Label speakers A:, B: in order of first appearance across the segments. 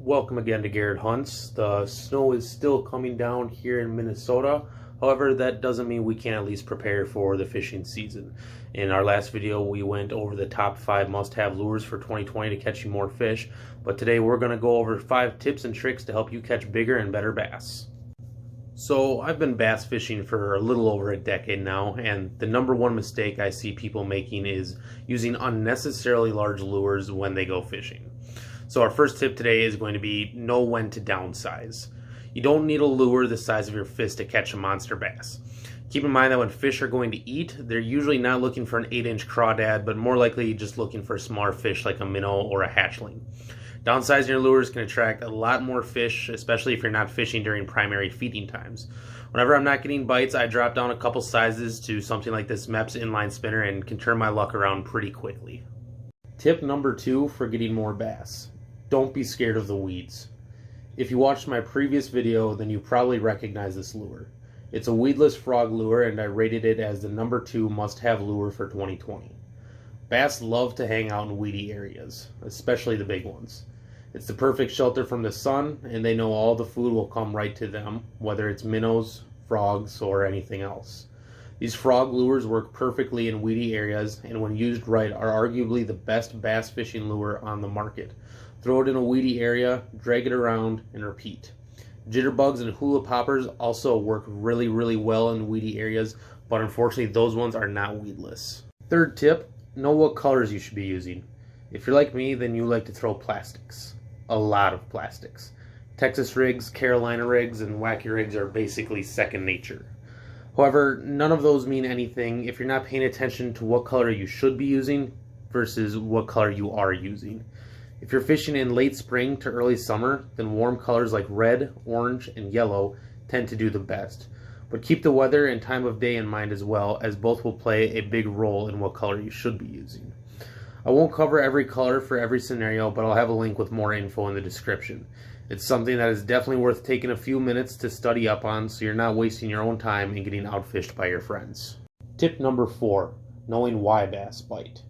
A: Welcome again to Garrett Hunts. The snow is still coming down here in Minnesota. However, that doesn't mean we can't at least prepare for the fishing season. In our last video, we went over the top 5 must-have lures for 2020 to catch you more fish. But today we're going to go over 5 tips and tricks to help you catch bigger and better bass. So I've been bass fishing for a little over a decade now, and the number one mistake I see people making is using unnecessarily large lures when they go fishing. So our first tip today is going to be know when to downsize. You don't need a lure the size of your fist to catch a monster bass. Keep in mind that when fish are going to eat, they're usually not looking for an 8-inch crawdad, but more likely just looking for smaller fish like a minnow or a hatchling. Downsizing your lures can attract a lot more fish, especially if you're not fishing during primary feeding times. Whenever I'm not getting bites, I drop down a couple sizes to something like this Mepps inline spinner and can turn my luck around pretty quickly. Tip number 2 for getting more bass. Don't be scared of the weeds. If you watched my previous video, then you probably recognize this lure. It's a weedless frog lure, and I rated it as the number 2 must-have lure for 2020. Bass love to hang out in weedy areas, especially the big ones. It's the perfect shelter from the sun, and they know all the food will come right to them, whether it's minnows, frogs, or anything else. These frog lures work perfectly in weedy areas, and when used right are arguably the best bass fishing lure on the market. Throw it in a weedy area, drag it around, and repeat. Jitterbugs and hula poppers also work really well in weedy areas, but unfortunately those ones are not weedless. Third tip, know what colors you should be using. If you're like me, then you like to throw plastics. A lot of plastics. Texas rigs, Carolina rigs, and wacky rigs are basically second nature. However, none of those mean anything if you're not paying attention to what color you should be using versus what color you are using. If you're fishing in late spring to early summer, then warm colors like red, orange, and yellow tend to do the best. But keep the weather and time of day in mind as well, as both will play a big role in what color you should be using. I won't cover every color for every scenario, but I'll have a link with more info in the description. It's something that is definitely worth taking a few minutes to study up on so you're not wasting your own time and getting outfished by your friends. Tip number 4, knowing why bass bite.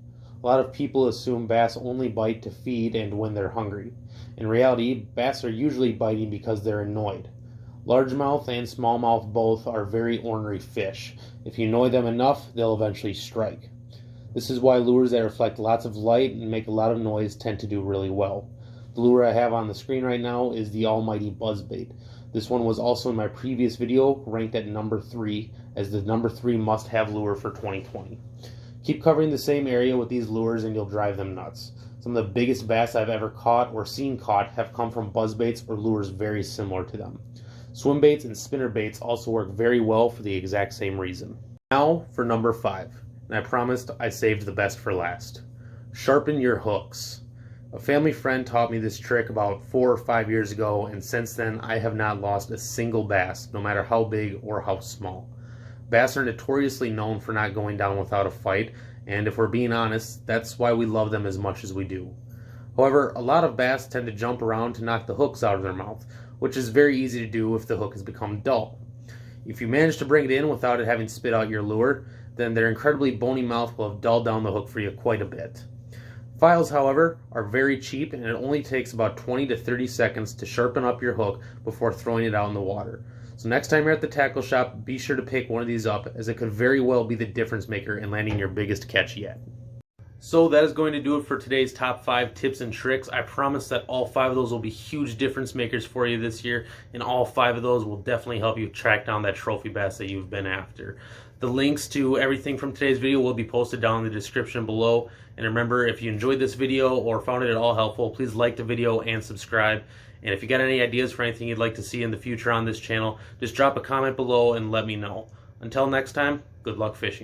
A: A lot of people assume bass only bite to feed and when they're hungry. In reality, bass are usually biting because they're annoyed. Largemouth and smallmouth both are very ornery fish. If you annoy them enough, they'll eventually strike. This is why lures that reflect lots of light and make a lot of noise tend to do really well. The lure I have on the screen right now is the Almighty Buzzbait. This one was also in my previous video, ranked at number 3 as the number 3 must-have lure for 2020. Keep covering the same area with these lures and you'll drive them nuts. Some of the biggest bass I've ever caught or seen caught have come from buzzbaits or lures very similar to them. Swim baits and spinner baits also work very well for the exact same reason. Now for number 5, and I promised I saved the best for last. Sharpen your hooks. A family friend taught me this trick about 4 or 5 years ago, and since then I have not lost a single bass, no matter how big or how small. Bass are notoriously known for not going down without a fight, and if we're being honest, that's why we love them as much as we do. However, a lot of bass tend to jump around to knock the hooks out of their mouth, which is very easy to do if the hook has become dull. If you manage to bring it in without it having spit out your lure, then their incredibly bony mouth will have dulled down the hook for you quite a bit. Files, however, are very cheap, and it only takes about 20 to 30 seconds to sharpen up your hook before throwing it out in the water. So next time you're at the tackle shop, be sure to pick one of these up, as it could very well be the difference maker in landing your biggest catch yet. So that is going to do it for today's top 5 tips and tricks. I promise that all 5 of those will be huge difference makers for you this year, and all 5 of those will definitely help you track down that trophy bass that you've been after. The links to everything from today's video will be posted down in the description below. And remember, if you enjoyed this video or found it at all helpful, please like the video and subscribe. And if you got any ideas for anything you'd like to see in the future on this channel, just drop a comment below and let me know. Until next time, good luck fishing.